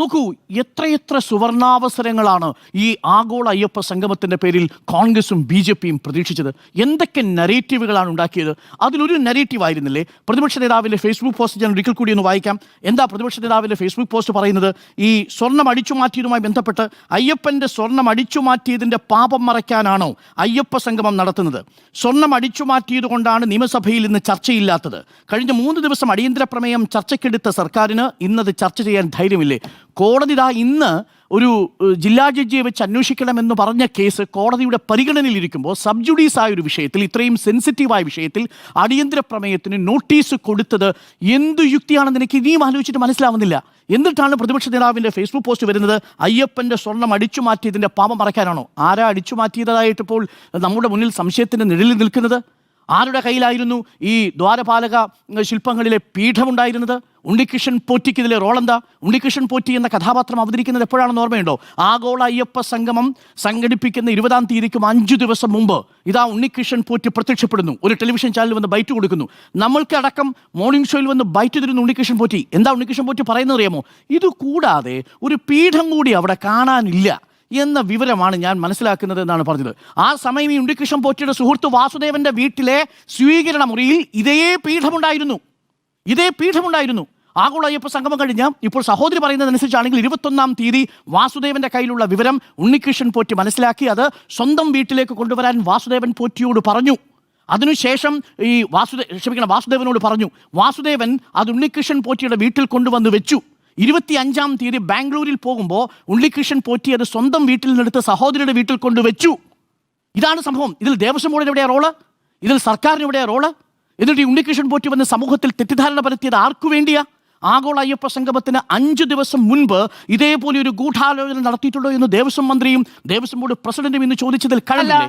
നോക്കൂ, എത്രയെത്ര സുവർണാവസരങ്ങളാണ് ഈ ആഗോള അയ്യപ്പ സംഗമത്തിൻ്റെ പേരിൽ കോൺഗ്രസും BJPയും പ്രതീക്ഷിച്ചത്. എന്തൊക്കെ നരേറ്റീവുകളാണ് ഉണ്ടാക്കിയത്. അതിലൊരു നരേറ്റീവ് ആയിരുന്നില്ലേ പ്രതിപക്ഷ നേതാവിൻ്റെ ഫേസ്ബുക്ക് പോസ്റ്റ്. ഞാൻ ഒരിക്കൽ കൂടി ഒന്ന് വായിക്കാം. എന്താ പ്രതിപക്ഷ നേതാവിൻ്റെ ഫേസ്ബുക്ക് പോസ്റ്റ് പറയുന്നത്? ഈ സ്വർണം അടിച്ചുമാറ്റിയതുമായി ബന്ധപ്പെട്ട് അയ്യപ്പൻ്റെ സ്വർണം അടിച്ചുമാറ്റിയതിൻ്റെ പാപം മറയ്ക്കാനാണോ അയ്യപ്പ സംഗമം നടത്തുന്നത്? സ്വർണം അടിച്ചുമാറ്റിയത് കൊണ്ടാണ് നിയമസഭയിൽ ഇന്ന് ചർച്ചയില്ലാത്തത്. കഴിഞ്ഞ 3 ദിവസം അടിയന്തര പ്രമേയം ചർച്ചയ്ക്കെടുത്ത സർക്കാരിന് ഇന്നത് ചർച്ച ചെയ്യാൻ ധൈര്യമില്ലേ? കോടതി ഇന്ന് ഒരു ജില്ലാ ജഡ്ജിയെ വെച്ച് അന്വേഷിക്കണമെന്ന് പറഞ്ഞ കേസ് കോടതിയുടെ പരിഗണനയിലിരിക്കുമ്പോൾ സബ് ജുഡീസ് ആയ ഒരു വിഷയത്തിൽ, ഇത്രയും സെൻസിറ്റീവായ വിഷയത്തിൽ അടിയന്തര പ്രമേയത്തിന് നോട്ടീസ് കൊടുത്തത് എന്തു യുക്തിയാണെന്ന് എനിക്ക് ഇനിയും ആലോചിച്ചിട്ട് മനസ്സിലാവുന്നില്ല. എന്നിട്ടാണ് പ്രതിപക്ഷ നേതാവിൻ്റെ ഫേസ്ബുക്ക് പോസ്റ്റ് വരുന്നത് അയ്യപ്പൻ്റെ സ്വർണം അടിച്ചു മാറ്റിയതിൻ്റെ പാപം മറയ്ക്കാനാണോ? ആരാ അടിച്ചു മാറ്റിയതായിട്ടിപ്പോൾ നമ്മുടെ മുന്നിൽ സംശയത്തിൻ്റെ നിഴലിൽ നിൽക്കുന്നത്? ആരുടെ കയ്യിലായിരുന്നു ഈ ദ്വാരപാലക ശില്പങ്ങളിലെ പീഠമുണ്ടായിരുന്നത്? ഉണ്ണികൃഷ്ണൻ പോറ്റിക്ക് ഇതിലെ റോളെന്താ? ഉണ്ണികൃഷ്ണൻ പോറ്റി എന്ന കഥാപാത്രം അവതരിക്കുന്നത് എപ്പോഴാണെന്ന് ഓർമ്മയുണ്ടോ? ആഗോള അയ്യപ്പ സംഗമം സംഘടിപ്പിക്കുന്ന 20-ാം തീയതിക്കും 5 ദിവസം മുമ്പ് ഇതാ ഉണ്ണികൃഷ്ണൻ പോറ്റി പ്രത്യക്ഷപ്പെടുന്നു. ഒരു ടെലിവിഷൻ ചാനലിൽ വന്ന് ബൈറ്റ് കൊടുക്കുന്നു. നമ്മൾക്ക് അടക്കം മോർണിംഗ് ഷോയിൽ വന്ന് ബൈറ്റ് തരുന്നു ഉണ്ണികൃഷ്ണൻ പോറ്റി. എന്താ ഉണ്ണികൃഷ്ണൻ പോറ്റി പറയുന്നത് അറിയാമോ? ഇത് കൂടാതെ ഒരു പീഠം കൂടി അവിടെ കാണാനില്ല എന്ന വിവരമാണ് ഞാൻ മനസ്സിലാക്കുന്നത് എന്നാണ് പറഞ്ഞത്. ആ സമയം ഈ ഉണ്ണികൃഷ്ണൻ പോറ്റിയുടെ സുഹൃത്ത് വാസുദേവന്റെ വീട്ടിലെ സ്വീകരണ മുറിയിൽ ഇതേ പീഠമുണ്ടായിരുന്നു. ആഗോള അയ്യപ്പ സംഗമം കഴിഞ്ഞ് ഇപ്പോൾ സഹോദരി പറയുന്നതനുസരിച്ചാണെങ്കിൽ 21-ാം തീയതി വാസുദേവന്റെ കയ്യിലുള്ള വിവരം ഉണ്ണികൃഷ്ണൻ പോറ്റി മനസ്സിലാക്കി അത് സ്വന്തം വീട്ടിലേക്ക് കൊണ്ടുവരാൻ വാസുദേവൻ പോറ്റിയോട് പറഞ്ഞു. അതിനുശേഷം ഈ വാസുദേവനോട് പറഞ്ഞു. വാസുദേവൻ അത് ഉണ്ണികൃഷ്ണൻ പോറ്റിയുടെ വീട്ടിൽ കൊണ്ടുവന്ന് വെച്ചു. 25-ാം തീയതി ബാംഗ്ലൂരിൽ പോകുമ്പോൾ ഉണ്ണികൃഷ്ണൻ പോറ്റി അത് സ്വന്തം വീട്ടിൽ നിന്നെടുത്ത് സഹോദരിയുടെ വീട്ടിൽ കൊണ്ടുവച്ചു. ഇതാണ് സംഭവം. ഇതിൽ ദേവസ്വം ബോർഡിന് എവിടെയാ റോള്? ഇതിൽ സർക്കാരിന് എവിടെയാ റോള്? എന്നിട്ട് ഈ ഉണ്ണികൃഷ്ണൻ പോറ്റി വന്ന് സമൂഹത്തിൽ തെറ്റിദ്ധാരണ പരത്തിയത് ആർക്കു വേണ്ടിയാ? ആഗോള അയ്യപ്പ സംഗമത്തിന് 5 ദിവസം മുൻപ് ഇതേപോലെ ഒരു ഗൂഢാലോചന നടത്തിയിട്ടുണ്ടോ എന്ന് ദേവസ്വം മന്ത്രിയും ദേവസ്വം ബോർഡ് പ്രസിഡന്റും ഇന്ന് ചോദിച്ചതിൽ കഴിഞ്ഞില്ലേ?